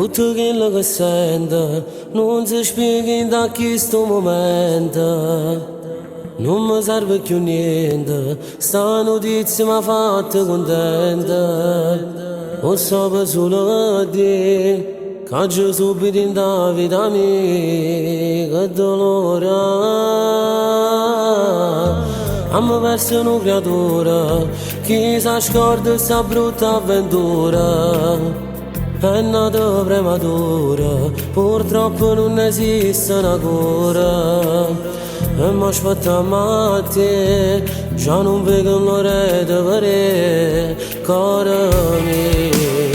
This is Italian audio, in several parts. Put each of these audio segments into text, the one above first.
Tutto quello che sento non si spiega in questo momento. Non mi serve più niente, sta notizia mi ha fatto contenta. Ho saputo solo a te, caccio subito in da vita mia, che dolore. Abbiamo perso una creatura, chi si scorda questa brutta avventura. È nato prematura, purtroppo non esiste una cura. E mi aspettiamo a te, già non vedo l'ora di vedere, caro mio.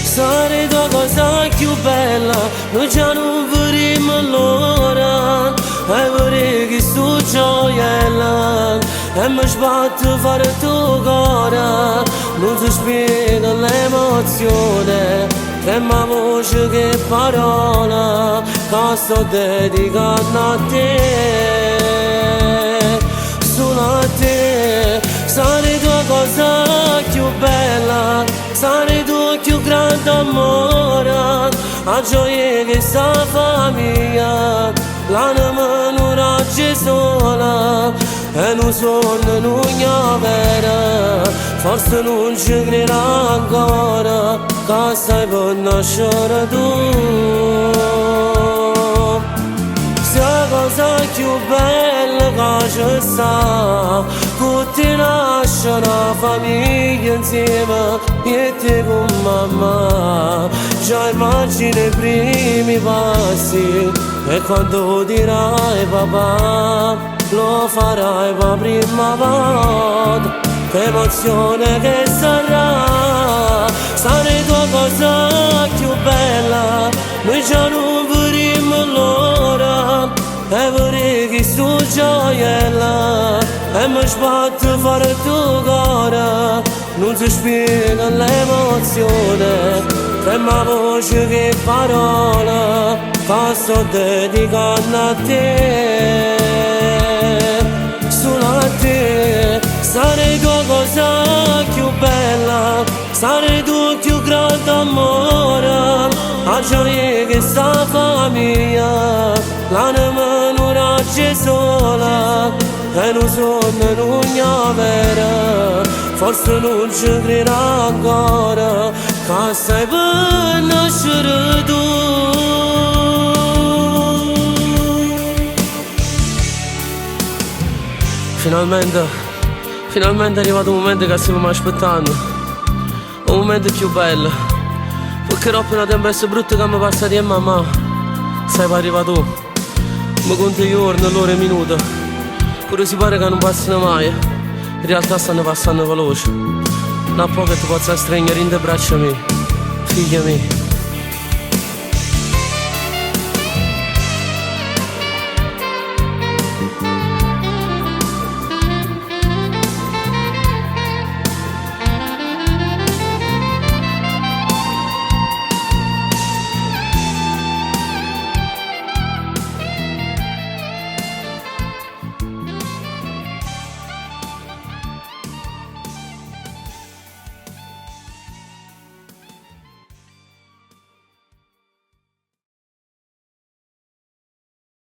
Sarei tua cosa più bella, noi già non vedremo l'ora. E vorrei che sto gioiella, e mi sbatto a fare tuo cuore. Non si spiega l'emozione, trema voce che parola, che sto dedicando a te. Solo a te, sarei tua cosa più bella, sarei tuo più grande amore, a gioia che sta famiglia, l'anima non regge sola, e non sono l'unica vera, forse non ci crederà ancora, che stai per nascere tu. Sia cosa più bella che ci sta, che ti nasce una famiglia insieme, e te con mamma, già immagini i primi passi, e quando dirai papà, lo farai per la prima volta, che emozione che sarà, sarei tua cosa più bella, noi già non vedremo l'ora, e vorrei che sto gioiella, e mi sbatto a fare il tuo cuore, non si spiega l'emozione, trema voce che parola, che sto dedicando a te. Solo a te, sarei tua cosa più bella, sarei tuo più grande amore, a gioia che sta famiglia, l'anima non regge sola, e non sono l'unica vera, forse non ci crederà ancora, che stai per nascere tu. Finalmente è arrivato un momento che stiamo aspettando, un momento più bello, perché dopo una tempesta brutta che mi passa di mamma, sei arrivato tu, mi conti i giorni, l'ora e i minuti, pure si pare che non passano mai, in realtà stanno passando veloce, da poco ti posso stringere in te braccia mie, figlia mia.